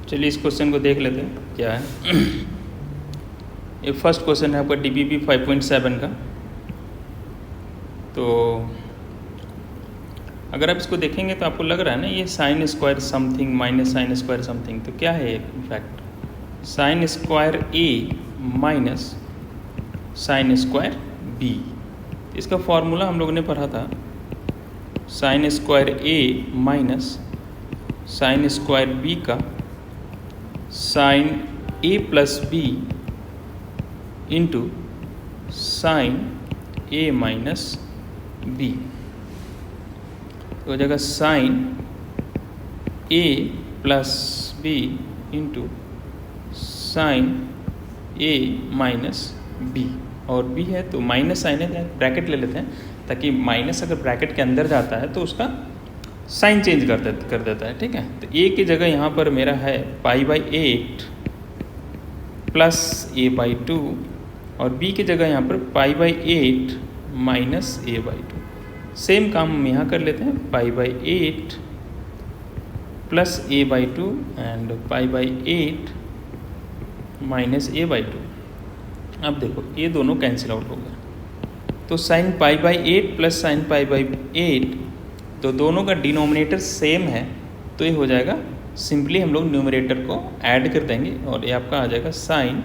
चलिए इस क्वेश्चन को देख लेते हैं क्या है। ये फर्स्ट क्वेश्चन है आपका DPP 5.7 का। तो अगर आप इसको देखेंगे तो आपको लग रहा है ना ये sine square something minus sine square something, तो क्या है in fact sine square A minus sine square B। इसका फॉर्मूला हम लोगों ने पढ़ा था sine square A minus sine square B का sine A plus B into sine A minus B। तो हो जाएगा sine A plus B into sine A minus B, और B है तो माइनस साइन है, ब्रैकेट ले लेते हैं ताकि माइनस अगर ब्रैकेट के अंदर जाता है तो उसका साइन चेंज कर देता है। ठीक है, तो A की जगह यहाँ पर मेरा है π/8 प्लस A/2 और B की जगह यहाँ पर π/8 माइनस A/2। सेम काम हम यहाँ कर लेते हैं π/8 plus A/2 and π/8 minus A/2। अब देखो ये दोनों कैंसिल आउट हो गया, तो साइन π/8 प्लस साइन π/8 तो दोनों का डिनोमिनेटर सेम है, तो ये हो जाएगा सिंपली हम लोग न्यूमरेटर को ऐड कर देंगे और ये आपका आ जाएगा साइन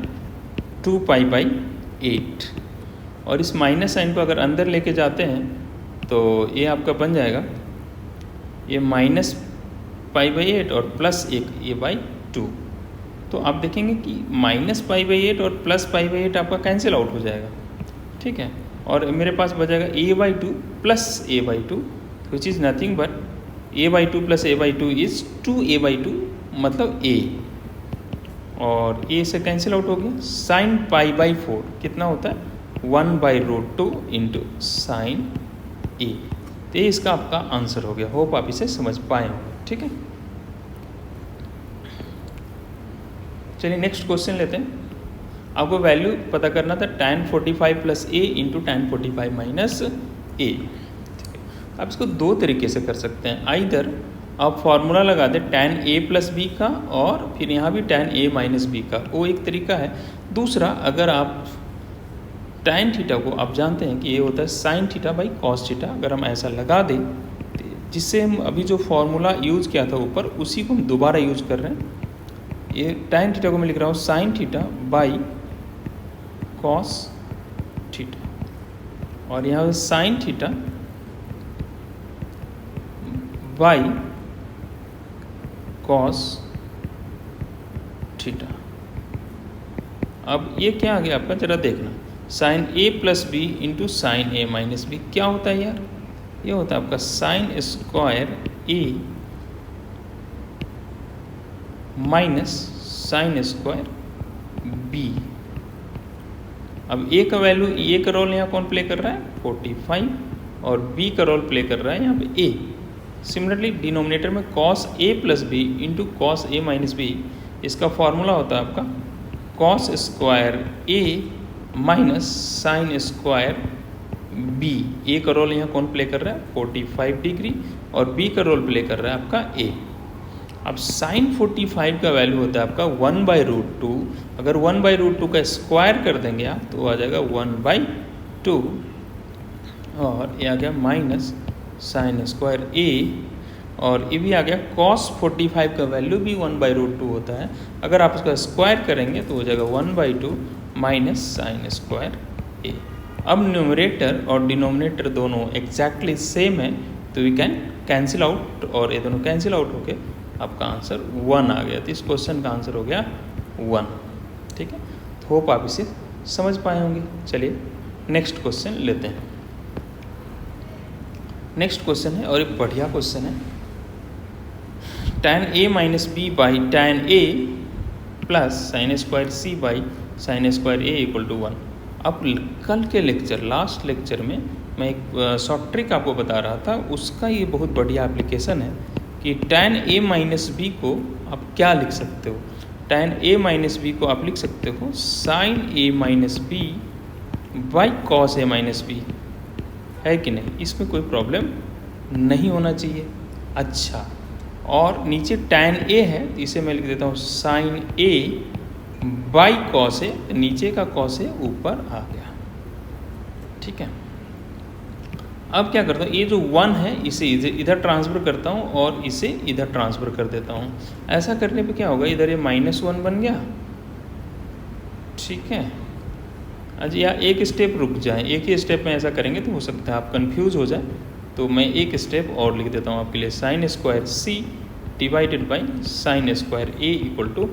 2π/8। और इस माइनस साइन को अगर अंदर लेके जाते हैं तो ये आपका बन जाएगा ये माइनस π/8 और प्लस एक A/2। तो आप देखेंगे कि माइनस π/8 और प्लस π/8 आपका कैंसिल आउट हो जाएगा। ठीक है, और मेरे पास बचेगा A/2 plus A/2 which is nothing but A/2 plus A/2 is 2A/2 मतलब A, और A से कैंसिल आउट हो गया। साइन π/4 कितना होता है 1/√2 इंटू साइन A। तो ये इसका आपका आंसर हो गया। होप आप इसे समझ पाए होंगे। ठीक है, चलिए नेक्स्ट क्वेश्चन लेते हैं। आपको वैल्यू पता करना था tan 45 plus A into tan 45 minus A। आप इसको दो तरीके से कर सकते हैं, आइदर आप फॉर्मूला लगा दें tan A प्लस B का और फिर यहाँ भी tan A माइनस B का, वो एक तरीका है। दूसरा, अगर आप tan थीटा को आप जानते हैं कि ये होता है sign theta by cos theta, अगर हम ऐसा लगा दें जिससे हम अभी जो फॉर्मूला यूज़ किया था ऊपर उसी को हम दोबारा यूज़ कर रहे हैं। ये tan थीटा को मैं लिख रहा हूँ sine theta by cos theta, और यहाँ sine theta by cos theta. अब ये क्या आ गया आपका, जरा देखना, sine A plus B into sine A minus B क्या होता है यार, ये होता है आपका sine square A minus sine square B। अब A का वैल्यू, A का रोल यहाँ कौन प्ले कर रहा है 45 और B का रोल प्ले कर रहा है यहाँ पे A। सिमिलरली डिनोमिनेटर में cos A plus B into cos A minus B, इसका फॉर्मूला होता है आपका cos square A minus sine square B। A का रोल यहाँ कौन प्ले कर रहा है 45 डिग्री और B का रोल प्ले कर रहा है आपका A। अब साइन 45 का वैल्यू होता है आपका 1/√2, अगर 1/√2 का स्क्वायर कर देंगे आप तो आ जाएगा 1/2, और ये आ गया माइनस साइन स्क्वायर A, और ये भी आ गया cos 45 का वैल्यू भी 1/√2 होता है, अगर आप इसका स्क्वायर करेंगे तो हो जाएगा 1/2 माइनस साइन स्क्वायर A। अब न्यूमरेटर और डिनोमिनेटर दोनों एग्जैक्टली सेम है तो वी कैन कैंसिल आउट, और ये दोनों कैंसिल आउट होके आपका आंसर 1 आ गया। तो इस क्वेश्चन का आंसर हो गया 1। ठीक है, तो होप आप इसे समझ पाए होंगे। चलिए नेक्स्ट क्वेश्चन लेते हैं। नेक्स्ट क्वेश्चन है और एक बढ़िया क्वेश्चन है, tan A minus B by tan A plus sine square C by sine square A equal to 1। अब कल के लेक्चर, लास्ट लेक्चर में मैं एक शॉर्ट ट्रिक आपको बता रहा था, उसका ये बहुत बढ़िया एप्लीकेशन है कि tan A माइनस B को आप क्या लिख सकते हो। tan A माइनस B को आप लिख सकते हो sine A minus B by cos A minus B, है कि नहीं, इसमें कोई प्रॉब्लम नहीं होना चाहिए। अच्छा, और नीचे tan a है तो इसे मैं लिख देता हूँ sin a by cos a, नीचे का cos a ऊपर आ गया। ठीक है, अब क्या करता हूँ, ये जो 1 है इसे इधर ट्रांसफ़र करता हूँ और इसे इधर ट्रांसफ़र कर देता हूँ। ऐसा करने पे क्या होगा, इधर ये -1 बन गया। ठीक है, अच्छा या एक स्टेप रुक जाए, एक ही स्टेप में ऐसा करेंगे तो हो सकता है आप कंफ्यूज हो जाए, तो मैं एक स्टेप और लिख देता हूँ आपके लिए, sin square c divided by sin square a equal to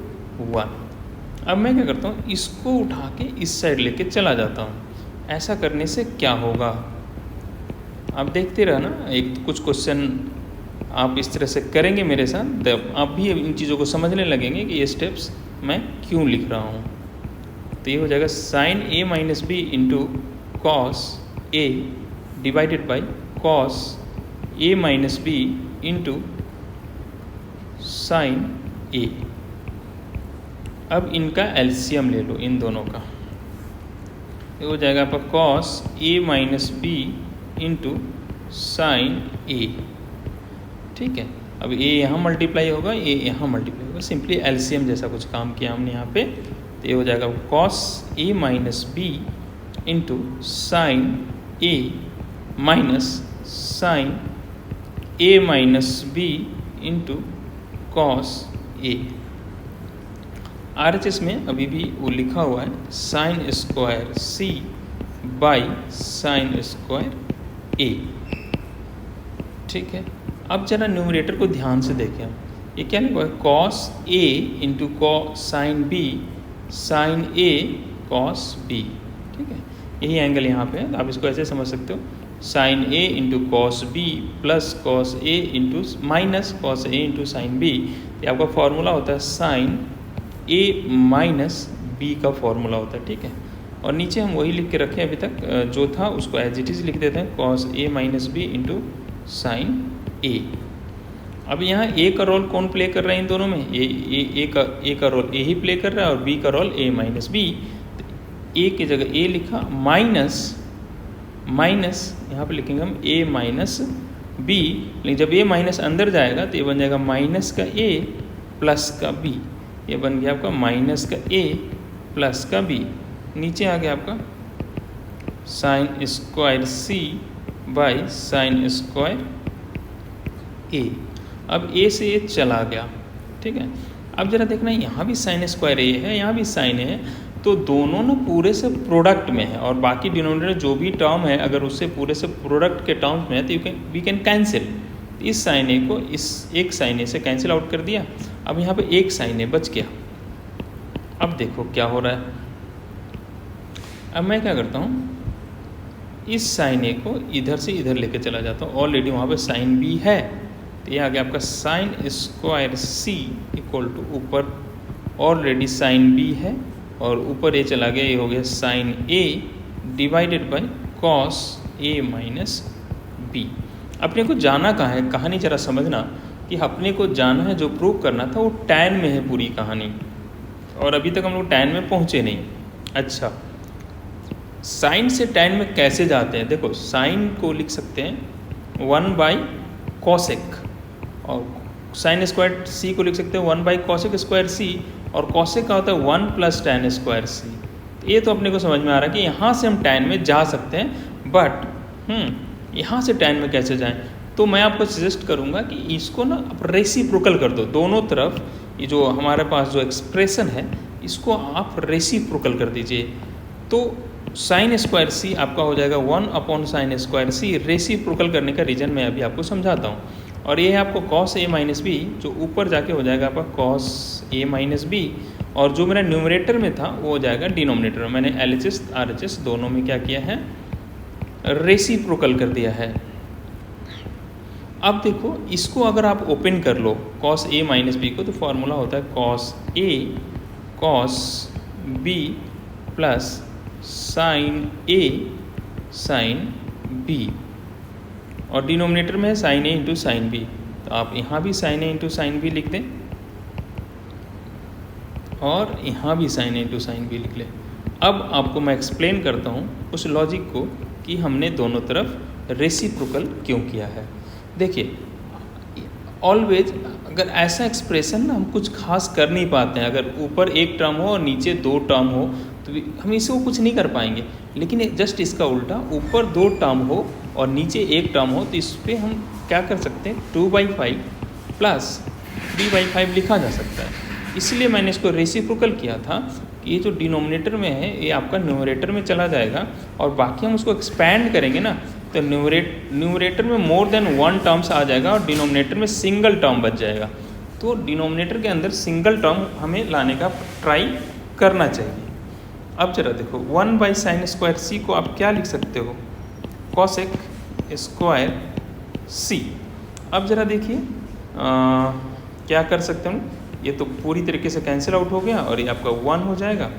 1। अब मैं क्या करता हूँ, इसको उठा के इस साइड लेके चला जाता हूँ। ऐसा करने से क्या होगा आप देखते रहना, एक कुछ क्वेश्चन आप इस तरह से करेंगे मेरे साथ, तब आप भी इन चीज़ों को समझने लगेंगे कि ये स्टेप्स मैं क्यों लिख रहा हूँ। तो ये हो जाएगा sin a minus B into cos a divided by cos a minus B into sine a। अब इनका एलसीएम ले लो इन दोनों का, ये हो जाएगा आपका cos a minus B into sine a। ठीक है, अब a यहाँ मल्टीप्लाई होगा, a यहाँ मल्टीप्लाई होगा, सिंपली एलसीएम जैसा कुछ काम किया हमने यहाँ पे। तो ये हो जाएगा cos a minus B into sine a minus sine a minus B into cos a। RHS में अभी भी वो लिखा हुआ है sine square c by sine square a। ठीक है, अब जरा न्यूमरेटर को ध्यान से देखें, ये क्या लिखा है, cos a into sine b sine a cos b। ठीक है, यही एंगल यहाँ पे है, तो आप इसको ऐसे समझ सकते हो, sine a into cos b plus cos a into minus cos a into sine b। ये आपका फॉर्मूला होता है साइन a माइनस b का फॉर्मूला होता है। ठीक है, और नीचे हम वही लिख के रखे अभी तक जो था उसको एज इट इज़ लिख देते हैं, cos a minus B into sine a। अब यहाँ a का रोल कौन प्ले कर रहा है इन दोनों में, a का रोल a ही प्ले कर रहा है और b का role a minus B. a की जगह a लिखा माइनस यहाँ पे लिखेंगे हम a माइनस b, लेकिन जब a माइनस अंदर जाएगा तो ये बन जाएगा माइनस का a प्लस का b। ये बन गया आपका माइनस का a प्लस का b। नीचे आ गया आपका sine square c by sine square a। अब a से ये चला गया। ठीक है, अब जरा देखना यहाँ भी साइन स्क्वायर a है, यहाँ भी साइन है, तो दोनों ना पूरे से प्रोडक्ट में है और बाकी डिनोमिनेटर जो भी टर्म है अगर उससे पूरे से प्रोडक्ट के टर्म्स में है तो वी कैन कैंसिल। इस साइन ए को इस एक साइन ए से कैंसिल आउट कर दिया। अब यहाँ पे एक साइन ए बच गया। अब देखो क्या हो रहा है, अब मैं क्या करता हूँ, इस साइन ए को इधर से इधर लेके चला जाता हूँ। ऑलरेडी वहाँ पे साइन बी है, तो ये आ गया आपका sine square C equal to ऊपर ऑलरेडी साइन बी है और ऊपर ये चला गया, ये हो गया sine A divided by cos A minus B. अपने को जाना कहाँ है, कहानी जरा समझना कि अपने को जाना है, जो प्रूव करना था वो टैन में है पूरी कहानी, और अभी तक हम लोग टैन में पहुँचे नहीं। अच्छा, साइन से टैन में कैसे जाते हैं, देखो साइन को लिख सकते हैं 1 बाई कॉसेक, और साइन स्क्वायर सी को लिख सकते हैं 1 बाई कॉसेक स्क्वायर सी, और कॉसेक का होता है 1 प्लस टैन स्क्वायर सी। ये तो अपने को समझ में आ रहा है कि यहाँ से हम टैन में जा सकते हैं, बट यहाँ से टैन में कैसे जाएं। तो मैं आपको सजेस्ट करूँगा कि इसको ना आप रेसिप्रोकल कर दो, दोनों तरफ ये जो हमारे पास जो एक्सप्रेशन है इसको आप रेसिप्रोकल कर दीजिए। तो साइन स्क्वायर सी आपका हो जाएगा 1 अपॉन साइन स्क्वायर सी। रेसिप्रोकल करने का रीज़न मैं अभी आपको समझाता हूँ। और ये है आपको कॉस ए माइनस बी, जो ऊपर जाके हो जाएगा आपका कॉस ए माइनस बी, और जो मेरा न्यूमरेटर में था वो हो जाएगा डिनोमिनेटर में। मैंने LHS RHS दोनों में क्या किया है, रेसिप्रोकल कर दिया है। अब देखो इसको अगर आप ओपन कर लो कॉस ए माइनस बी को, तो फॉर्मूला होता है cos A cos B plus sign A sine B, और डिनोमिनेटर में है साइन ए इंटू साइन बी, तो आप यहाँ भी साइन ए इंटू साइन बी लिख दें और यहाँ भी साइन ए इंटू साइन बी लिख लें। अब आपको मैं एक्सप्लेन करता हूँ उस लॉजिक को कि हमने दोनों तरफ रेसिप्रोकल क्यों किया है। देखिए ऑलवेज अगर ऐसा एक्सप्रेशन ना हम कुछ खास कर नहीं पाते हैं, अगर ऊपर एक टर्म हो और नीचे दो टर्म हो तो हम इसको कुछ नहीं कर पाएंगे। लेकिन जस्ट इसका उल्टा, ऊपर दो टर्म हो और नीचे एक टर्म हो तो इस पर हम क्या कर सकते हैं, 2/5 प्लस 3/5 लिखा जा सकता है। इसलिए मैंने इसको रेसिप्रोकल किया था कि ये जो डिनोमिनेटर में है ये आपका न्यूमरेटर में चला जाएगा और बाकी हम उसको एक्सपैंड करेंगे ना तो न्यूमरेटर में मोर देन वन टर्म्स आ जाएगा और डिनोमिनेटर में सिंगल टर्म बच जाएगा। तो डिनोमिनेटर के अंदर सिंगल टर्म हमें लाने का ट्राई करना चाहिए। अब जरा देखो 1/sin² को आप क्या लिख सकते हो, cos² अब जरा देखिए क्या कर सकते हैं, ये तो पूरी तरीके से कैंसिल आउट हो गया और ये आपका 1 हो जाएगा।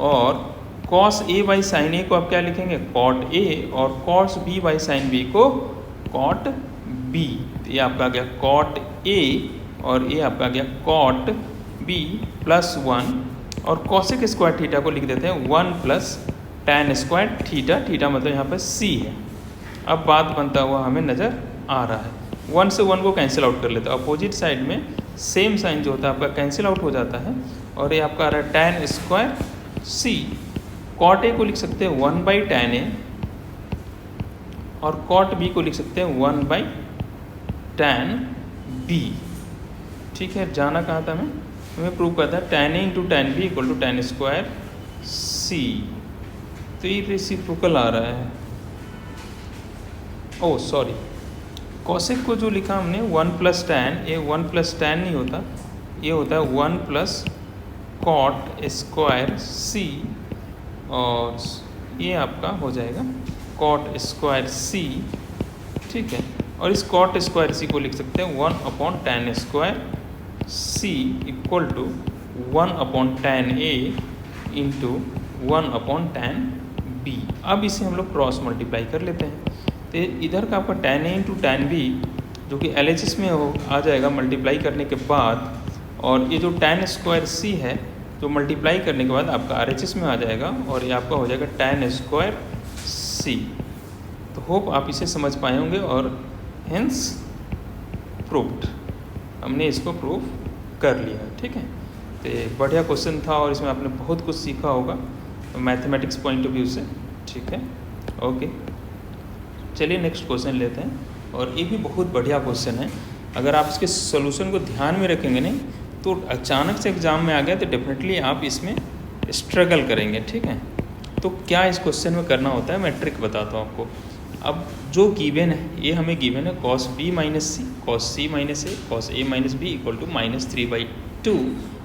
और cos A/sin A को आप क्या लिखेंगे, cot A, और cos B/sin B को cot B। तो ये आपका आ गया cot A और ये आपका आ गया cot B प्लस 1, और cosec² थीटा को लिख देते हैं 1 प्लस tan² थीटा, थीटा मतलब यहाँ पर C है। अब बात बनता हुआ हमें नज़र आ रहा है, 1 से 1 को कैंसिल आउट कर लेते हैं, अपोजिट साइड में सेम साइन जो होता है आपका कैंसिल आउट हो जाता है और ये आपका आ रहा है tan² C। cot A को लिख सकते हैं 1/tan A और cot B को लिख सकते हैं 1/tan B। ठीक है, जाना कहाँ था हमें प्रूव करता है tan A into tan B equal to tan² C। तो ये रेसिप्रोकल आ रहा है, ओह सॉरी, कॉसेक को जो लिखा हमने 1 प्लस tan, ये 1 प्लस tan नहीं होता, ये होता है 1 प्लस cot² C और ये आपका हो जाएगा cot² C। ठीक है, और इस cot² C को लिख सकते हैं 1/tan² C equal to 1/tan A into 1/tan B। अब इसे हम लोग क्रॉस मल्टीप्लाई कर लेते हैं तो इधर का आपका tan A into tan B जो कि LHS में आ जाएगा मल्टीप्लाई करने के बाद, और ये जो tan² C है जो मल्टीप्लाई करने के बाद आपका RHS में आ जाएगा और ये आपका हो जाएगा tan² C। तो होप आप इसे समझ पाए होंगे और हेंस प्रूव्ड, हमने इसको प्रूव कर लिया। ठीक है, तो बढ़िया क्वेश्चन था और इसमें आपने बहुत कुछ सीखा होगा मैथमेटिक्स पॉइंट ऑफ व्यू से। ठीक है, ओके, चलिए नेक्स्ट क्वेश्चन लेते हैं, और ये भी बहुत बढ़िया क्वेश्चन है। अगर आप इसके सॉल्यूशन को ध्यान में रखेंगे नहीं तो अचानक से एग्ज़ाम में आ गया तो डेफिनेटली आप इसमें स्ट्रगल करेंगे। ठीक है, तो क्या इस क्वेश्चन में करना होता है मैं ट्रिक बताता हूँ आपको। अब जो गिवन है ये हमें गिवन है cos B minus C, cos C minus A, cos A minus B equal to -3/2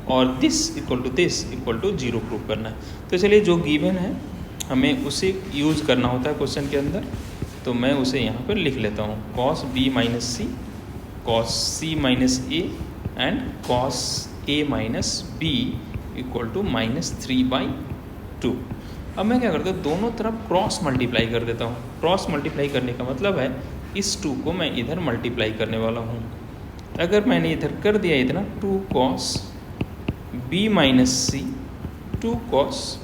और दिस इक्वल टू 0 प्रूव करना है। तो चलिए जो गिवन है हमें उसे यूज़ करना होता है क्वेश्चन के अंदर, तो मैं उसे यहाँ पर लिख लेता हूँ cos B minus C, cos C minus A and cos A minus B equal to -3/2। अब मैं क्या करता हूँ, दोनों तरफ क्रॉस मल्टीप्लाई कर देता हूँ। क्रॉस मल्टीप्लाई करने का मतलब है इस 2 को मैं इधर मल्टीप्लाई करने वाला हूँ। अगर मैंने इधर कर दिया इतना 2 cos B minus C, 2 cos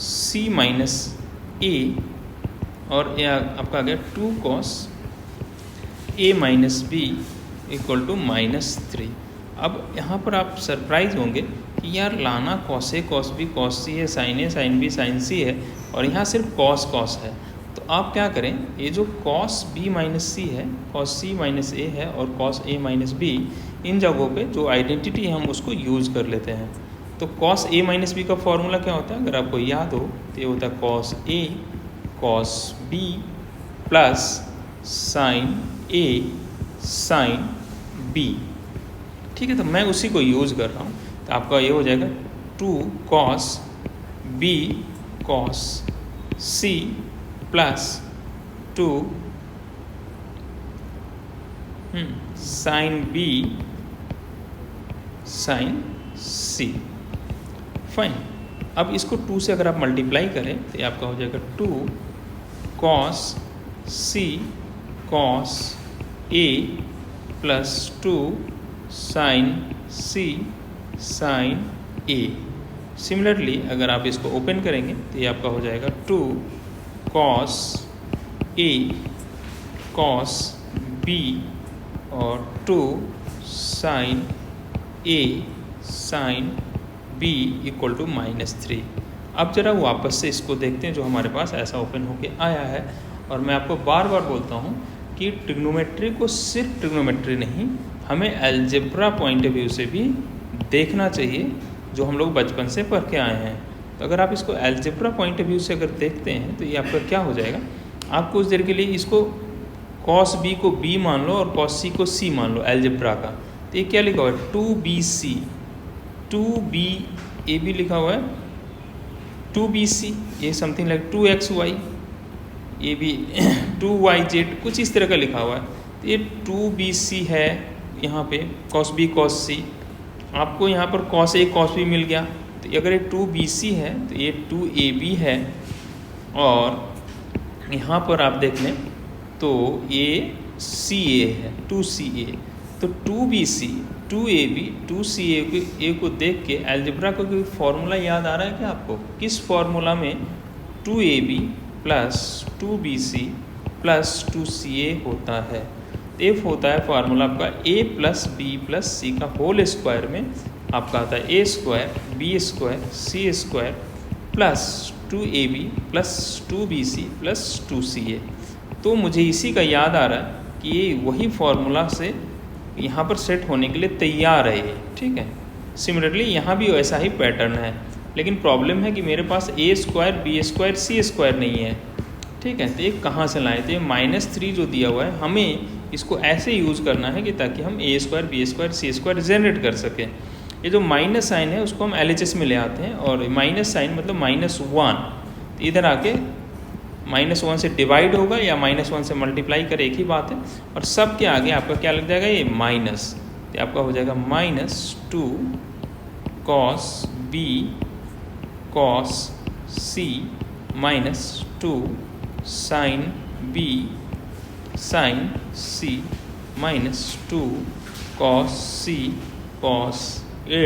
C minus A, और ये आपका आ गया 2 cos A minus B equal to -3। अब यहाँ पर आप सरप्राइज होंगे कि यार लाना cos A cos B cos C है, sin A sin B sin C है और यहाँ सिर्फ cos है। तो आप क्या करें, ये जो cos B माइनस C है, cos C माइनस A है और cos A माइनस B, इन जगहों पे जो आइडेंटिटी हम उसको यूज़ कर लेते हैं। तो cos A माइनस B का फॉर्मूला क्या होता है, अगर आपको याद हो तो ये होता है cos A cos B plus sin A sin B। ठीक है, तो मैं उसी को यूज़ कर रहा हूँ, तो आपका ये हो जाएगा 2 cos B cos C plus 2 sin B sin C। Fine, अब इसको 2 से अगर आप मल्टीप्लाई करें तो ये आपका हो जाएगा 2 cos C cos A plus 2 sin C sin A। Similarly अगर आप इसको ओपन करेंगे तो ये आपका हो जाएगा 2 cos A cos B और 2 sine A sine B equal to -3। अब ज़रा वापस से इसको देखते हैं जो हमारे पास ऐसा ओपन होके आया है। और मैं आपको बार बार बोलता हूँ कि ट्रिग्नोमेट्री को सिर्फ ट्रिग्नोमेट्री नहीं, हमें अलजेब्रा पॉइंट ऑफ व्यू से भी देखना चाहिए, जो हम लोग बचपन से पढ़ के आए हैं। तो अगर आप इसको अलजेब्रा पॉइंट ऑफ व्यू से अगर देखते हैं तो ये आपका क्या हो जाएगा, आप कुछ देर के लिए इसको कॉस बी को बी मान लो और कॉस सी को सी मान लो अलजेब्रा का। तो ये क्या लिखा हुआ है 2BC, 2BAB लिखा हुआ है, 2BC ये समथिंग लाइक 2XY, ये भी 2YZ कुछ इस तरह का लिखा हुआ है। तो ये 2BC है यहाँ पे, कॉस बी कॉस सी, आपको यहाँ पर कॉस ए कॉस बी मिल गया। तो अगर ये 2BC है तो ये 2AB है, और यहाँ पर आप देख लें तो ये CA है 2CA। तो 2BC 2AB 2CA को देख के अलजेब्रा का कोई फॉर्मूला याद आ रहा है क्या आपको? किस फॉर्मूला में 2AB plus 2BC plus 2CA होता है? एफ होता है फार्मूला आपका A plus B plus C का होल स्क्वायर में आपका आता है A square B square C square plus 2AB plus 2BC plus 2CA। तो मुझे इसी का याद आ रहा है कि ये वही फार्मूला से यहाँ पर सेट होने के लिए तैयार है ये, ठीक है। सिमिलरली यहाँ भी वैसा ही पैटर्न है, लेकिन प्रॉब्लम है कि मेरे पास A square B square C square नहीं है, ठीक है। तो ये कहाँ से लाए? तो ये -3 जो दिया हुआ है, हमें इसको ऐसे यूज़ करना है कि ताकि हम A square B square C square generate कर सकें। ये जो माइनस साइन है उसको हम LHS में ले आते हैं, और माइनस साइन मतलब -1, तो इधर आके -1 से डिवाइड होगा या -1 से मल्टीप्लाई करे, एक ही बात है। और सब के आगे आपका क्या लग जाएगा? ये माइनस, तो आपका हो जाएगा -2 cos B cos C -2 sin B sin C -2 cos C cos A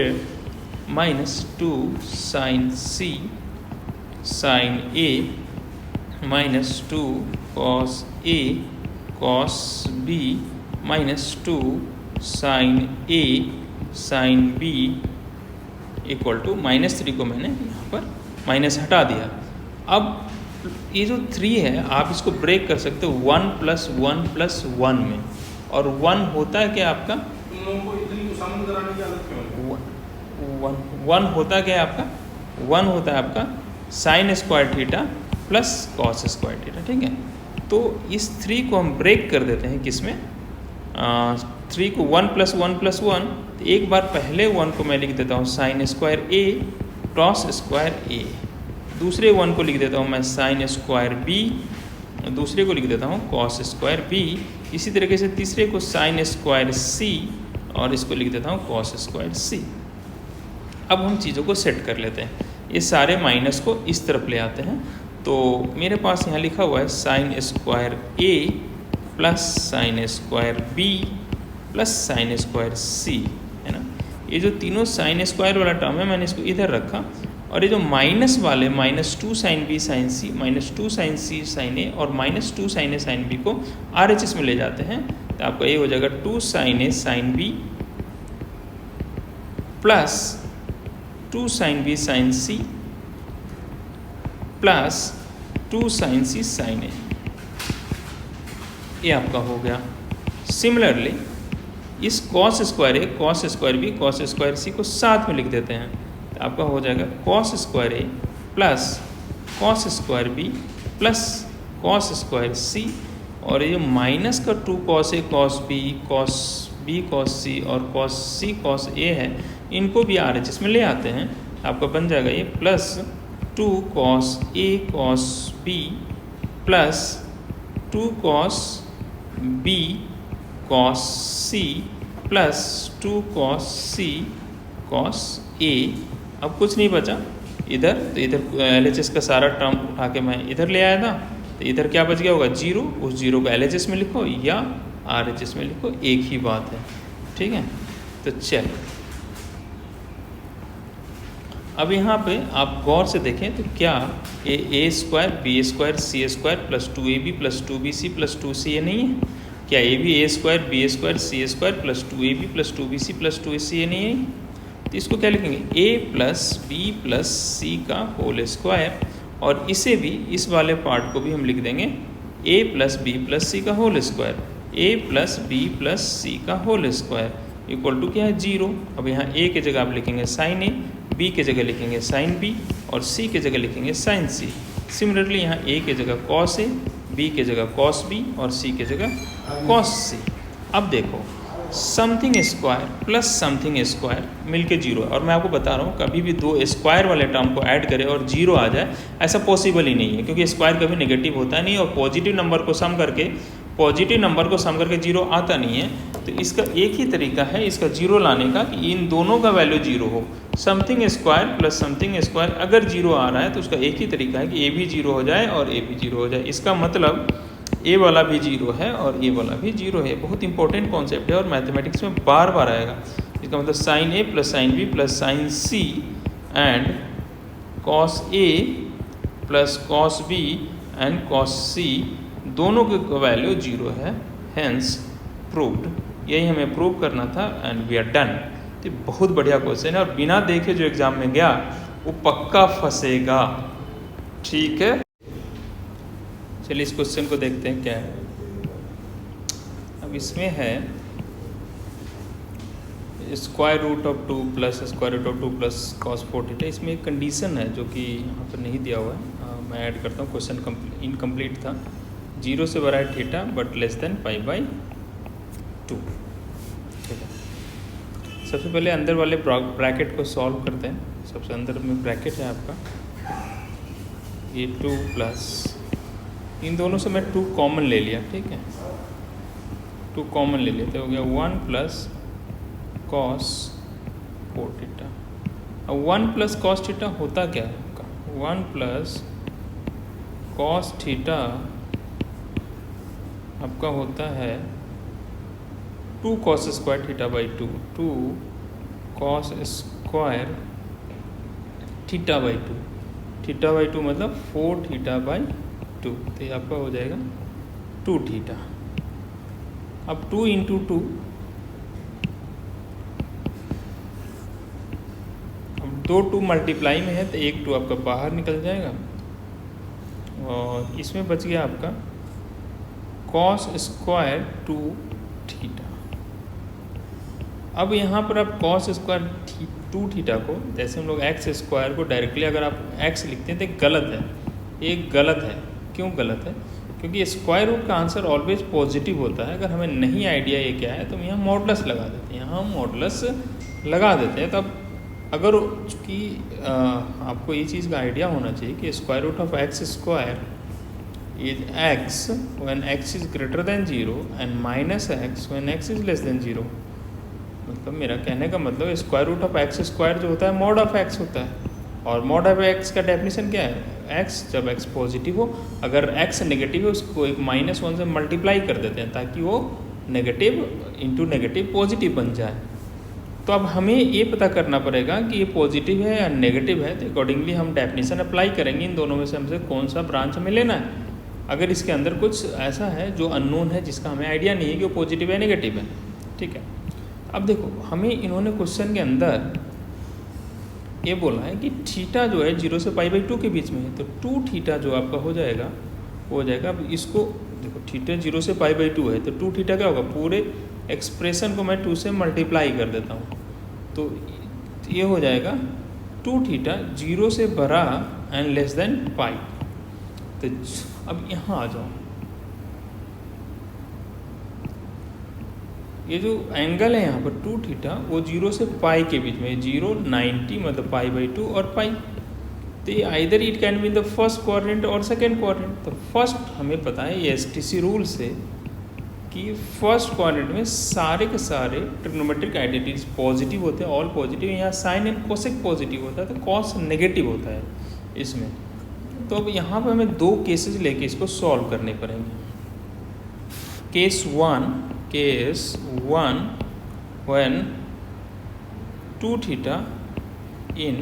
-2 sin C sin A -2 cos A cos B -2 sin A sin B equal to -3 को मैंने यहाँ पर माइनस हटा दिया। अब ये जो 3 है आप इसको ब्रेक कर सकते हो 1 + 1 + 1 में, और 1 होता है क्या आपका? 1 होता क्या है आपका? 1 होता है आपका sine square theta plus cos square theta, ठीक है। तो इस 3 को हम ब्रेक कर देते हैं किस में? 3 को 1 + 1 + 1, तो एक बार पहले 1 को मैं लिख देता हूँ sign square A cos square A, दूसरे 1 को लिख देता हूँ मैं साइन स्क्वायर B, दूसरे को लिख देता हूँ कॉस स्क्वायर B, इसी तरीके से तीसरे को साइन स्क्वायर C, और इसको लिख देता हूँ कॉस स्क्वायर C। अब हम चीज़ों को सेट कर लेते हैं, ये सारे माइनस को इस तरफ ले आते हैं। तो मेरे पास यहाँ लिखा हुआ है sine square A plus sine square B plus sine square C, है ना। ये जो तीनों साइन स्क्वायर वाला टर्म है मैंने इसको इधर रखा, और ये जो माइनस वाले -2 sine B sine C -2 sine C sine A और -2 साइन A साइन B को RHS में ले जाते हैं। तो आपका ये हो जाएगा 2 sine A sine B plus 2 sine B sine C plus 2 sine C sine A, ये आपका हो गया। सिमिलरली इस cos square A cos square B cos square C को साथ में लिख देते हैं, तो आपका हो जाएगा cos square A plus cos square B plus cos square C, और ये माइनस का 2 cos A cos B cos C और cos C cos A है, इनको भी RHS में ले आते हैं। आपका बन जाएगा ये plus 2 cos A cos B plus 2 cos B cos C plus 2 cos C cos A। अब कुछ नहीं बचा इधर, तो इधर LHS का सारा टर्म उठा के मैं इधर ले आया था, तो इधर क्या बच गया होगा 0, उस 0 को LHS में लिखो या RHS में लिखो, एक ही बात है, ठीक है। तो चलिए अब यहाँ पे आप गौर से देखें तो क्या A square B square C square plus 2AB plus 2BC plus 2CA नहीं है? क्या ए भी A square B A square C A square plus 2ab plus 2bc plus 2ac ये नहीं है? तो इसको क्या लिखेंगे, a plus B plus C का होल स्क्वायर, और इसे भी, इस वाले पार्ट को भी हम लिख देंगे a plus B plus C का whole square, a plus B plus C का होल स्क्वायर इक्वल टू क्या है, 0। अब यहाँ a की जगह आप लिखेंगे साइन a, b की जगह लिखेंगे साइन b और c की जगह लिखेंगे साइन c। सिमिलरली यहाँ a की जगह कॉस a, b की जगह कॉस b और c की जगह कॉस c। अब देखो something square plus something square मिलके 0 है, और मैं आपको बता रहा हूँ कभी भी दो स्क्वायर वाले टर्म को ऐड करें और 0 आ जाए ऐसा पॉसिबल ही नहीं है, क्योंकि स्क्वायर कभी नेगेटिव होता नहीं, और पॉजिटिव नंबर को सम करके 0 आता नहीं है। तो इसका एक ही तरीका है इसका 0 लाने का कि इन दोनों का वैल्यू 0 हो। Something square plus something square अगर 0 आ रहा है तो उसका एक ही तरीका है कि ए भी 0 हो जाए और ए भी 0 हो जाए। इसका मतलब ए वाला भी 0 है और ए वाला भी 0 है। बहुत इंपॉर्टेंट कॉन्सेप्ट है और मैथमेटिक्स में बार बार आएगा। इसका मतलब sine A plus sine B plus sine C and cos A plus cos B and cos C दोनों की वैल्यू 0 है, हेंस प्रूव्ड। यही हमें प्रूव करना था एंड वी आर डन। तो बहुत बढ़िया क्वेश्चन है और बिना देखे जो एग्जाम में गया वो पक्का फंसेगा, ठीक है। चलिए इस क्वेश्चन को देखते हैं क्या है। अब इसमें है square root of 2 plus square root of 2 plus cos 4 theta. इसमें एक कंडीशन है जो कि यहाँ पर नहीं दिया हुआ है, मैं ऐड करता हूँ। क्वेश्चन इनकम्प्लीट था। 0 से बड़ा है थीटा बट लेस देन π/2, ठीक है। सबसे पहले अंदर वाले ब्रैकेट को सॉल्व करते हैं। सबसे अंदर में ब्रैकेट है आपका ये 2 प्लस, इन दोनों से मैं 2 कॉमन ले लिया, ठीक है। 2 कॉमन ले लेते हो गया 1 प्लस कॉस 4 थीटा। अब 1 प्लस कॉस थीटा होता क्या है आपका, 1 प्लस कॉस थीटा आपका होता है 2 cos square theta by 2, 2 cos square theta by 2, theta by 2 मतलब 4 थीटा बाई 2, तो ये आपका हो जाएगा 2 थीटा। अब 2 इंटू 2, अब 2 2 मल्टीप्लाई में है तो एक 2 आपका बाहर निकल जाएगा और इसमें बच गया आपका कॉस स्क्वायर 2 थीटा। अब यहाँ पर आप कॉस स्क्वायर 2 थीटा को, जैसे हम लोग एक्स स्क्वायर को डायरेक्टली अगर आप एक्स लिखते हैं तो गलत है, ये गलत है। क्यों गलत है, क्योंकि स्क्वायर रूट का आंसर ऑलवेज पॉजिटिव होता है। अगर हमें नहीं आइडिया ये क्या है तो हम यहाँ मॉडुलस लगा देते हैं, यहाँ हम मॉडुलस लगा देते हैं। तब अगर चूँकि आपको ये चीज़ का आइडिया होना चाहिए कि square root of x square is x when x is greater than 0 and minus x when x is less than 0। मतलब मेरा कहने का मतलब square root of x square जो होता है मॉड ऑफ एक्स होता है, और मॉड ऑफ एक्स का डेफिनेशन क्या है, एक्स जब एक्स पॉजिटिव हो, अगर एक्स नेगेटिव है उसको एक -1 से मल्टीप्लाई कर देते हैं ताकि वो नेगेटिव इंटू नेगेटिव पॉजिटिव बन जाए। तो अब हमें ये पता करना पड़ेगा कि ये पॉजिटिव है या नेगेटिव है, तो अकॉर्डिंगली हम डेफिनेशन अप्लाई करेंगे। इन दोनों में से हमसे कौन सा ब्रांच हमें लेना है। अगर इसके अंदर कुछ ऐसा है जो अननोन है जिसका हमें आइडिया नहीं है कि वो पॉजिटिव है नेगेटिव है, ठीक है। अब देखो हमें इन्होंने क्वेश्चन के अंदर ये बोला है कि थीटा जो है 0 से π/2 के बीच में है, तो 2 थीटा जो आपका हो जाएगा वो हो जाएगा। अब इसको देखो थीटा 0 से π/2 है तो 2 थीटा क्या होगा, पूरे एक्सप्रेशन को मैं 2 से मल्टीप्लाई कर देता हूँ तो ये हो जाएगा 2 थीटा 0 से बड़ा एंड लेस देन पाई। तो अब यहाँ आ जाओ, ये जो एंगल है यहाँ पर 2 थीटा वो 0 से पाई के बीच में, 0 90 मतलब π/2 और पाई। तो ये either it can be in the first quadrant और सेकेंड क्वाड्रेंट। तो फर्स्ट हमें पता है ये STC रूल से कि फर्स्ट क्वाड्रेंट में सारे के सारे ट्रिग्नोमेट्रिक आइडेंटिटीज पॉजिटिव होते हैं, ऑल पॉजिटिव। यहाँ साइन एंड कोसेक पॉजिटिव होता है तो कॉस नेगेटिव होता है इसमें। तो अब यहाँ पर हमें 2 केसेस लेके इसको सॉल्व करने पड़ेंगे। Case 1 when 2 theta in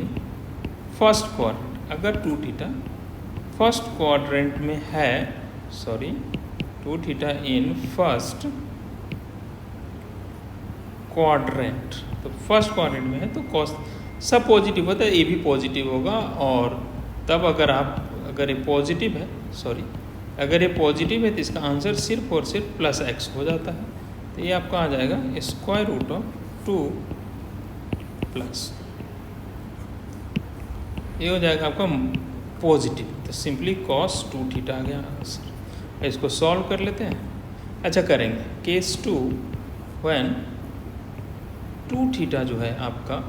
first quadrant, अगर 2 थीटा फर्स्ट क्वाड्रेंट में है, 2 थीटा इन फर्स्ट क्वाड्रेंट। तो फर्स्ट क्वाड्रेंट में है तो कॉस सब पॉजिटिव होता है, ए भी पॉजिटिव होगा। और तब अगर ये पॉजिटिव है, अगर ये पॉजिटिव है तो इसका आंसर सिर्फ और सिर्फ प्लस एक्स हो जाता है। तो ये आपका आ जाएगा स्क्वायर रूट ऑफ 2 प्लस, ये हो जाएगा आपका पॉजिटिव। तो सिंपली कॉस 2 थीटा आ गया आंसर। इसको सॉल्व कर लेते हैं। अच्छा करेंगे केस 2 व्हेन 2 थीटा जो है आपका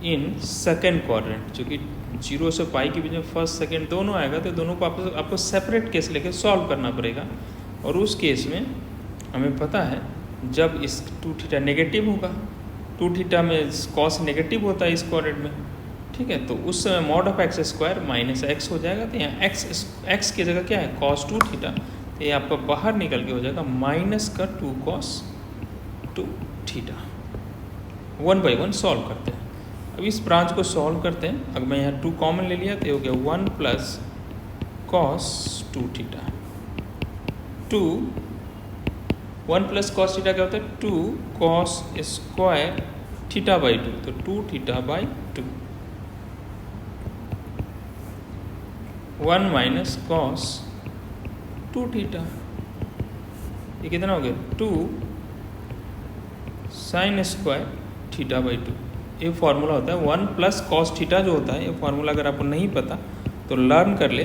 इन सेकेंड क्वाड्रेंट, जो कि 0 से पाई के बीच में फर्स्ट सेकेंड दोनों आएगा, तो दोनों को आपको सेपरेट केस लेके सॉल्व करना पड़ेगा। और उस केस में हमें पता है जब इस 2 थीटा नेगेटिव होगा, 2 थीटा में कॉस नेगेटिव होता है इस क्वाड्रेंट में, ठीक है, तो उस समय mod of x square minus x हो जाएगा। तो यहाँ एक्स की जगह क्या है, कॉस 2 थीटा, तो ये आपका बाहर निकल के हो जाएगा माइनस का 2 कॉस 2 थीटा। 1 बाई 1 सॉल्व करते हैं। अब इस ब्रांच को सॉल्व करते हैं। अगर मैं यहाँ 2 कॉमन ले लिया तो ये हो गया 1 plus cos 2 theta. 1 plus cos theta क्या होता है, 2 कॉस स्क्वायर थीटा बाई 2, तो 2 theta by 2। 1 minus cos 2 theta, ये कितना हो गया 2 साइन स्क्वायर थीटा बाई 2। ये फार्मूला होता है 1 प्लस कॉस थीटा जो होता है, ये फार्मूला अगर आपको नहीं पता तो लर्न कर ले।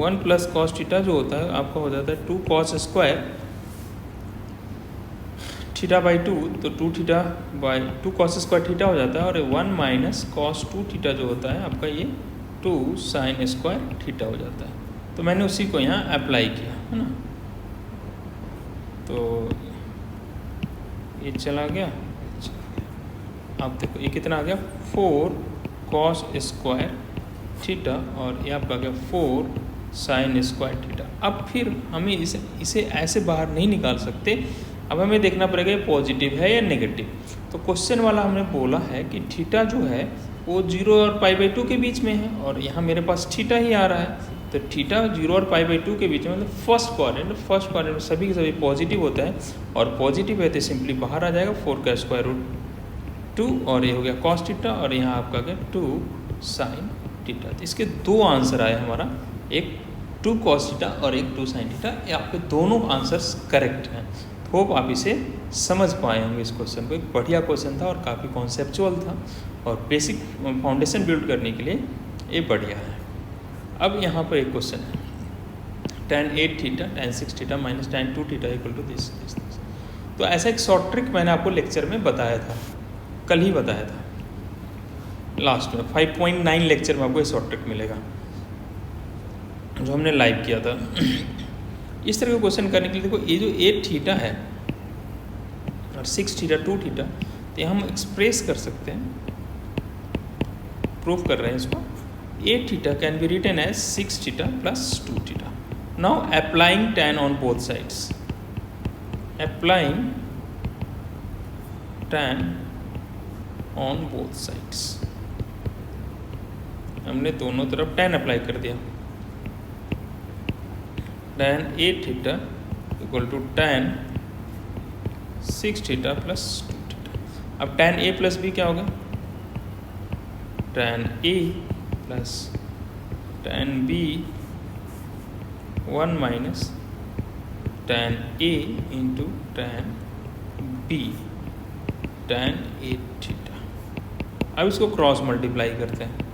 1 प्लस कॉस थीटा जो होता है आपका हो जाता है 2 कॉस स्क्वायर थीटा बाई 2, तो 2 theta by 2 cos square theta हो जाता है। और 1 माइनस कॉस 2 थीटा जो होता है आपका ये 2 साइन स्क्वायर थीटा हो जाता है। तो मैंने उसी को यहाँ अप्लाई किया है ना, तो ये चला गया। आप देखो ये कितना आ गया 4 कॉस स्क्वायर थीटा, और ये आपका आ गया 4 साइन स्क्वायर थीटा। अब फिर हमें इसे ऐसे बाहर नहीं निकाल सकते, अब हमें देखना पड़ेगा ये पॉजिटिव है या नेगेटिव। तो क्वेश्चन वाला हमने बोला है कि थीटा जो है वो 0 और पाई बाई 2 के बीच में है, और यहाँ मेरे पास थीटा ही आ रहा है। तो थीटा 0 और पाई बाई 2 के बीच में, मतलब फर्स्ट क्वाड्रेंट में सभी के सभी पॉजिटिव होता है, और पॉजिटिव है तो सिंपली बाहर आ जाएगा 4 का स्क्वायर रूट 2, और ये हो गया कॉस थीटा, और यहाँ आपका गया 2 साइन थीटा। तो इसके 2 आंसर आए हमारा, एक 2 कॉस थीटा और एक 2 साइन थीटा। ये आपके दोनों आंसर्स करेक्ट हैं। होप आप इसे समझ पाए होंगे इस क्वेश्चन को। एक बढ़िया क्वेश्चन था और काफ़ी कॉन्सेप्चुअल था, और बेसिक फाउंडेशन बिल्ड करने के लिए ये बढ़िया है। अब यहाँ पर एक क्वेश्चन है, tan 8 theta tan 6 theta minus tan 2 theta equal to this. तो ऐसा एक शॉर्ट ट्रिक मैंने आपको लेक्चर में बताया था, कल ही बताया था लास्ट में 5.9 लेक्चर में आपको ये शॉर्ट ट्रिक मिलेगा जो हमने लाइव किया था। इस तरह का क्वेश्चन करने के लिए देखो, ये जो 8 थीटा है और 6 थीटा 2 थीटा, तो हम एक्सप्रेस कर सकते हैं, प्रूफ कर रहे हैं इसको। 8 theta can be written as 6 theta plus 2 theta. Now applying tan on both sides, applying tan on both sides, हमने दोनों तरफ tan अप्लाई कर दिया। tan 8 theta equal to tan 6 theta plus 2 theta. अब tan a प्लस b क्या होगा, tan a plus tan b 1 minus tan a into tan b tan 8 theta. अब इसको क्रॉस मल्टीप्लाई करते हैं,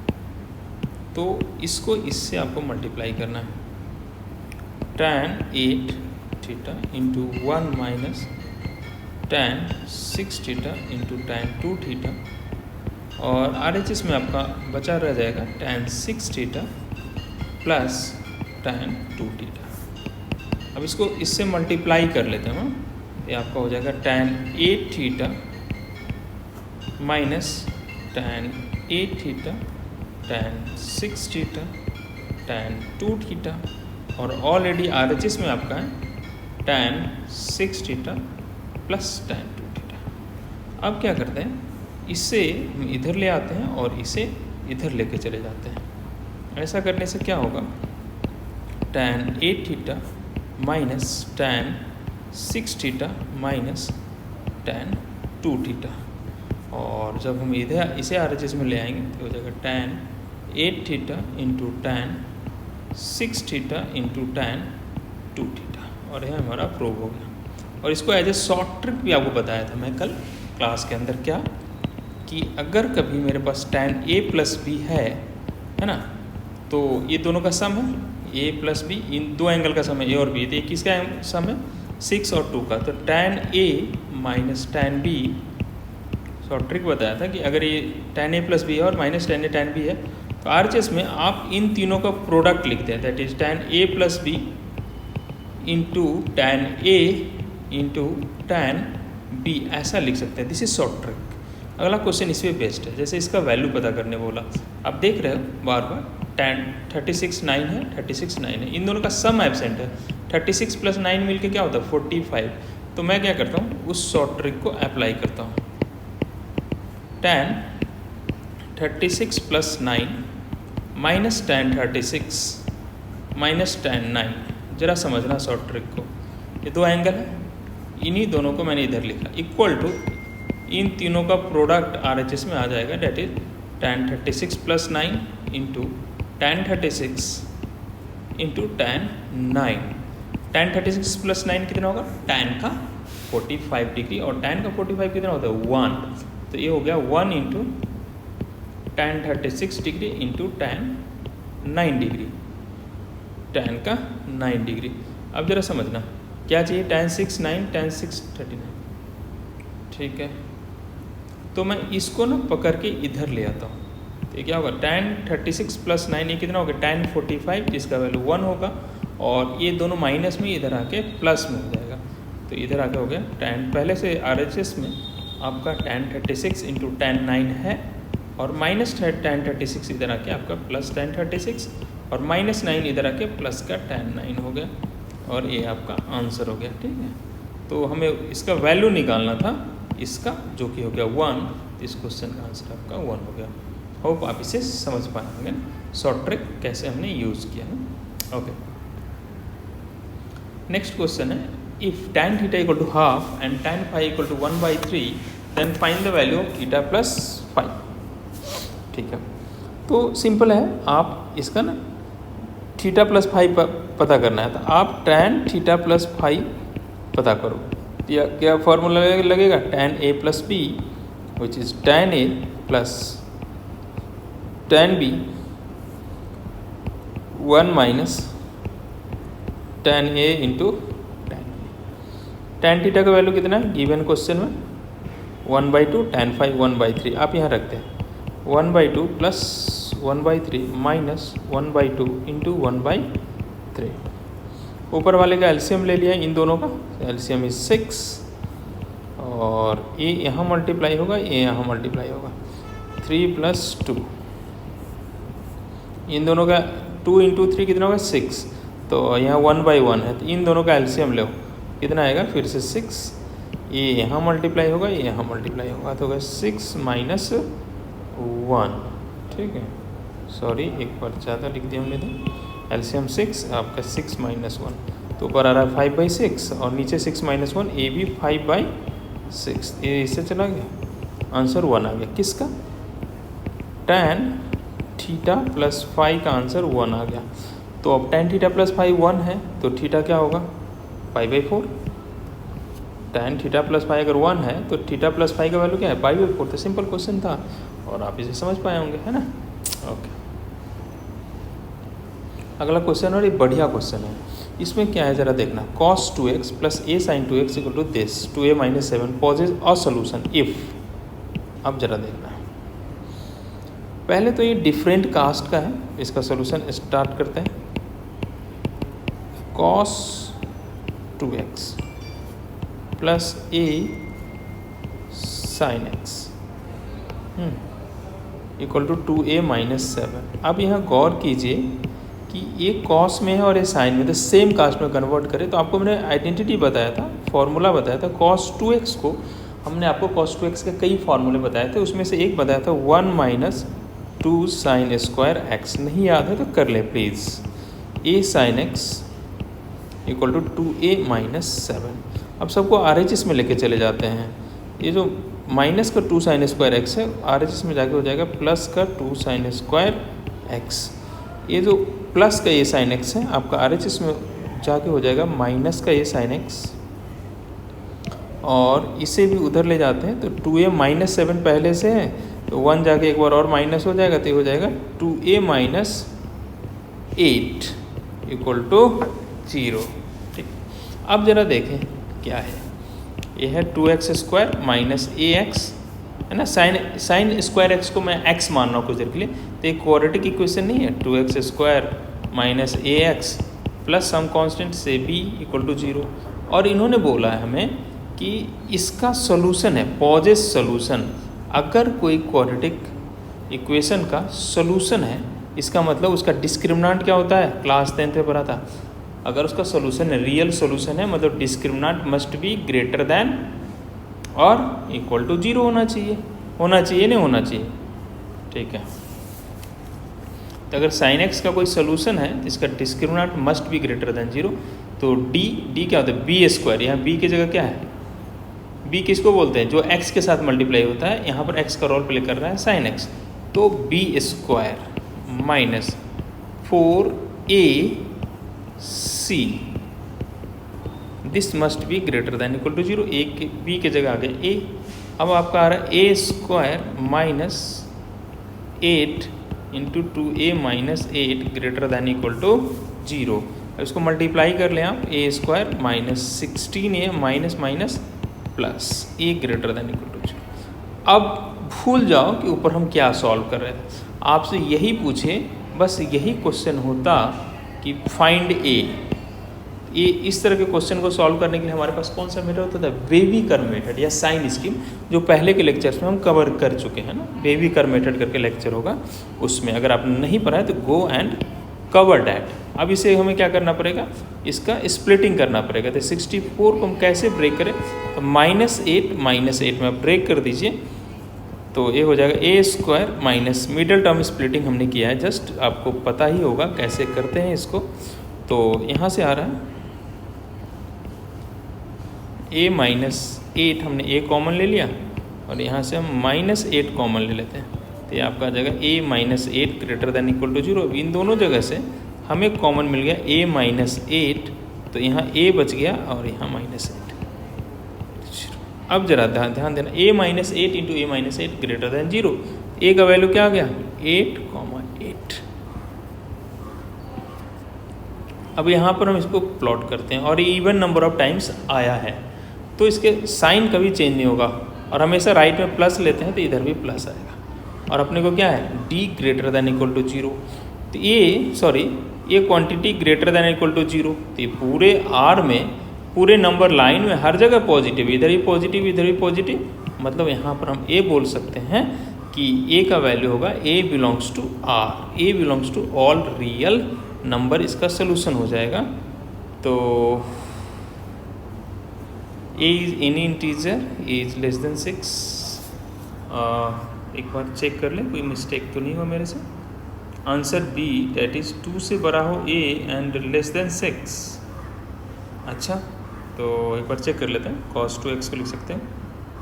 तो इसको इससे आपको मल्टीप्लाई करना है। tan 8 theta into 1 minus tan 6 theta into tan 2 theta, और RHS में आपका बचा रह जाएगा tan 6 theta plus tan 2 theta. अब इसको इससे मल्टीप्लाई कर लेते हैं हम, ये आपका हो जाएगा tan 8 theta minus tan 8 theta tan 6 theta tan 2 theta, और ऑलरेडी RHS में आपका है tan 6 theta plus tan 2 theta. अब क्या करते हैं, इससे हम इधर ले आते हैं और इसे इधर लेके चले जाते हैं। ऐसा करने से क्या होगा, tan 8 theta minus tan 6 theta minus tan 2 theta. और जब हम इधर इसे RHS में ले आएंगे तो हो जाएगा tan 8 theta into tan 6 theta into tan 2 theta. और यह हमारा प्रूव हो गया। और इसको एज ए शॉर्ट ट्रिक भी आपको बताया था मैं कल क्लास के अंदर, क्या कि अगर कभी मेरे पास tan a प्लस बी है ना, तो ये दोनों का सम है a प्लस बी, इन दो एंगल का सम है a और b, तो ये किसका सम है 6 और 2 का। तो tan a minus tan b, short trick बताया था कि अगर ये tan a प्लस बी है और minus tan a tan b है तो RHS में आप इन तीनों का प्रोडक्ट लिखते हैं, that is tan a plus B into tan a into tan b, ऐसा लिख सकते हैं। This is short trick. अगला क्वेश्चन इस पर बेस्ड है, जैसे इसका वैल्यू पता करने बोला, आप देख रहे हो बार बार tan 36 9 है, 36 9 है, इन दोनों का सम एब्सेंट है। 36 प्लस 9 मिलके क्या होता है 45। तो मैं क्या करता हूँ, उस शॉर्ट ट्रिक को अप्लाई करता हूँ। tan 36 plus 9 minus tan 36 minus tan 9, जरा समझना शॉर्ट ट्रिक को। ये दो एंगल है, इन्हीं दोनों को मैंने इधर लिखा, इक्वल टू इन तीनों का प्रोडक्ट RHS में आ जाएगा, that is tan 36 plus 9 into tan 36 into tan 9। tan 36 plus 9 कितना होगा, tan का 45 डिग्री, और tan का 45 कितना होता है 1, तो ये हो गया 1 into tan 36 degree into tan 9 degree, tan का 9 डिग्री। अब जरा समझना क्या चाहिए, tan 6 9 tan 6 39, ठीक है। तो मैं इसको ना पकड़ के इधर ले आता हूँ, तो ये क्या होगा tan 36 प्लस 9, ये कितना होगा tan 45, जिसका वैल्यू 1 होगा, और ये दोनों माइनस में इधर आके प्लस में हो जाएगा, तो इधर आके हो गया tan, पहले से RHS में आपका tan 36 इंटू tan 9 है, और माइनस tan 36 इधर आके आपका प्लस tan 36, और माइनस 9 इधर आके प्लस का tan 9 हो गया, और ये आपका आंसर हो गया, ठीक है। तो हमें इसका वैल्यू निकालना था इसका, जो कि हो गया 1, तो इस क्वेश्चन का आंसर आपका 1 हो गया। होप आप इसे समझ पाए होंगे शॉर्ट ट्रिक कैसे हमने यूज़ किया है। ओके, नेक्स्ट क्वेश्चन है, if tan theta equal to half and tan phi equal to 1/3 then find the value of theta plus phi. ठीक है, तो सिंपल है, आप इसका ना थीटा प्लस फाई पता करना है, तो आप tan थीटा प्लस फाई पता करो। या क्या फॉर्मूला लगेगा, tan a plus B which is tan a plus tan b 1 minus tan a into tan b। tan theta का वैल्यू कितना है गिवन क्वेश्चन में 1/2, tan फाई 1/3, आप यहाँ रखते हैं 1/2 प्लस 1/3 माइनस 1/2 इंटू 1/3। ऊपर वाले का एलसीएम ले लिया इन दोनों का, एलसीएम इज 6, और ए यहाँ मल्टीप्लाई होगा, ए यहाँ मल्टीप्लाई होगा, 3 प्लस 2, इन दोनों का 2 इंटू 3 कितना होगा 6, तो यहाँ 1/1 है, तो इन दोनों का एलसीएम लो, कितना आएगा फिर से 6, ये यहाँ मल्टीप्लाई होगा, ये यहाँ मल्टीप्लाई होगा, तो होगा 6 माइनस 1, ठीक है। सॉरी, एक बार ज़्यादा लिख दिया हमने, तो एलसीएम 6, आपका 6 माइनस 1, तो ऊपर आ रहा है 5/6, और नीचे 6 माइनस 1, ए भी 5/6, ये इससे चला गया, आंसर 1 आ गया। किसका, tan थीटा प्लस फाई का आंसर 1 आ गया। तो अब tan थीटा प्लस फाई 1 है, तो थीटा क्या होगा 5/4। tan थीटा प्लस फाई अगर 1 है तो थीटा प्लस फाई का वैल्यू क्या है 5/4। तो सिंपल क्वेश्चन था, और आप इसे समझ पाए होंगे, है ना। ओके, अगला क्वेश्चन, और ये बढ़िया क्वेश्चन है। इसमें क्या है जरा देखना, cos 2x plus a sin 2x equal to this 2a minus 7 possesses a solution if. अब जरा देखना, पहले तो ये डिफरेंट कास्ट का है, इसका सोल्यूशन स्टार्ट करते हैं। cos 2x plus a sin x equal to 2a minus 7। अब यहाँ गौर कीजिए कि ये कॉस में है और ये साइन में, तो सेम कास्ट में कन्वर्ट करें। तो आपको मैंने आइडेंटिटी बताया था, फॉर्मूला बताया था, cos 2x को हमने आपको cos 2x के कई फॉर्मूले बताए थे, उसमें से एक बताया था 1 माइनस 2 sin स्क्वायर x। नहीं याद है तो कर ले please. a sin x equal to 2a minus 7। अब सबको RHS में लेके चले जाते हैं। ये जो माइनस का 2 साइन स्क्वायर एक्स है RHS में जाके हो जाएगा प्लस का 2 साइन स्क्वायर एक्स। ये जो प्लस का ये साइन एक्स है आपका RHS में जाके हो जाएगा माइनस का ये साइन एक्स, और इसे भी उधर ले जाते हैं तो 2a माइनस 7 पहले से है तो 1 जाके एक बार और माइनस हो जाएगा तो ये हो जाएगा 2a माइनस 8 इक्वल टू 0। ठीक, अब जरा देखें क्या है। ये है 2x स्क्वायर माइनस ax है ना। साइन स्क्वायर एक्स को मैं x मान रहा हूँ कुछ देर के लिए, तो एक क्वाड्रेटिक इक्वेशन नहीं है। 2x square minus ax plus some constant से b इक्वल टू 0। और इन्होंने बोला है हमें कि इसका सोल्यूशन है पॉजेस सोल्यूशन। अगर कोई क्वाड्रेटिक इक्वेशन का सोल्यूशन है, इसका मतलब उसका डिस्क्रिमिनेंट क्या होता है, क्लास 10th में पढ़ा था। अगर उसका सोल्यूशन है रियल सोल्यूशन है, मतलब discriminant must be greater then और इक्वल टू 0 होना चाहिए। नहीं होना चाहिए। ठीक है, तो अगर साइन एक्स का कोई सोल्यूशन है तो इसका discriminant must be greater than 0। तो डी क्या होता है, बी स्क्वायर। यहाँ बी की जगह क्या है, बी किसको बोलते हैं, जो एक्स के साथ मल्टीप्लाई होता है। यहाँ पर एक्स का रोल प्ले कर रहा है साइन एक्स, तो B square minus 4ac this must be greater than equal to 0। B की जगह आ गया ए। अब आपका आ रहा है A square minus 8 into 2a minus 8 greater than equal to 0। अब इसको मल्टीप्लाई कर लें आप, A square minus 16a minus minus plus a greater than equal to 0। अब भूल जाओ कि ऊपर हम क्या सॉल्व कर रहे थे। आपसे यही पूछे, बस यही क्वेश्चन होता कि फाइंड a। ये इस तरह के क्वेश्चन को सॉल्व करने के लिए हमारे पास कौन सा मेथड होता था, वेवी कर्व मेथड या साइन स्कीम, जो पहले के लेक्चर्स में हम कवर कर चुके हैं ना। वेवी कर्व मेथड करके लेक्चर होगा, उसमें अगर आपने नहीं पढ़ा है तो गो एंड कवर डैट। अब इसे हमें क्या करना पड़ेगा, इसका स्प्लिटिंग करना पड़ेगा। तो 64 को हम कैसे ब्रेक करें, तो -8 में ब्रेक कर दीजिए तो ये हो जाएगा A square minus, middle term splitting हमने किया है जस्ट, आपको पता ही होगा कैसे करते हैं इसको। तो यहाँ से आ रहा है a माइनस 8, हमने a कॉमन ले लिया और यहाँ से हम -8 कॉमन ले लेते हैं, तो ये आपका आ जाएगा a minus 8 greater than equal to 0। इन दोनों जगह से हमें कॉमन मिल गया a माइनस 8, तो यहाँ a बच गया और यहाँ -8। अब जरा ध्यान देना, a minus 8 into a minus 8 greater than 0। a का वैल्यू क्या आ गया, 8,8। अब यहाँ पर हम इसको प्लॉट करते हैं और इवन नंबर ऑफ टाइम्स आया है, तो इसके साइन कभी चेंज नहीं होगा और हमेशा राइट में प्लस लेते हैं तो इधर भी प्लस आएगा। और अपने को क्या है, d greater than equal to 0। तो ये quantity greater than equal to 0, तो ये पूरे R में, पूरे नंबर लाइन में हर जगह पॉजिटिव, इधर भी पॉजिटिव इधर भी पॉजिटिव, मतलब यहाँ पर हम a बोल सकते हैं कि a का वैल्यू होगा a belongs to R, a belongs to all real number, इसका सोल्यूशन हो जाएगा। तो a is any integer, a is less than 6। एक बार चेक कर लें कोई मिस्टेक तो नहीं हो मेरे से। आंसर बी, दैट इज 2 से बड़ा हो a एंड लेस देन 6। अच्छा, तो एक बार चेक कर लेते हैं। cos 2x को लिख सकते हैं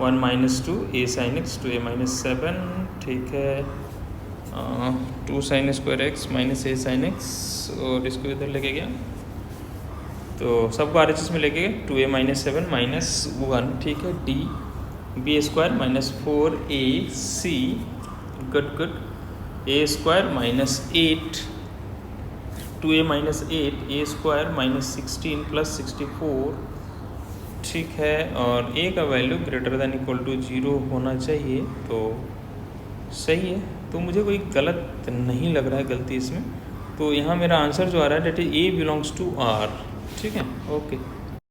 1 minus 2 a sin x to a minus 7। ठीक है, 2 sine square x minus a sin x, और इसको इधर लेके गया तो सबको RHS में लेके गए 2a माइनस 7 माइनस 1। ठीक है, d b square minus 4ac, good, a square minus 8 2a minus 8 a square minus 16 plus 64। ठीक है, और a का value greater than equal to 0 होना चाहिए, तो सही है। तो मुझे कोई गलत नहीं लग रहा है, गलती इसमें। तो यहाँ मेरा आंसर जो आ रहा है that is a belongs to R। ठीक है, ओके।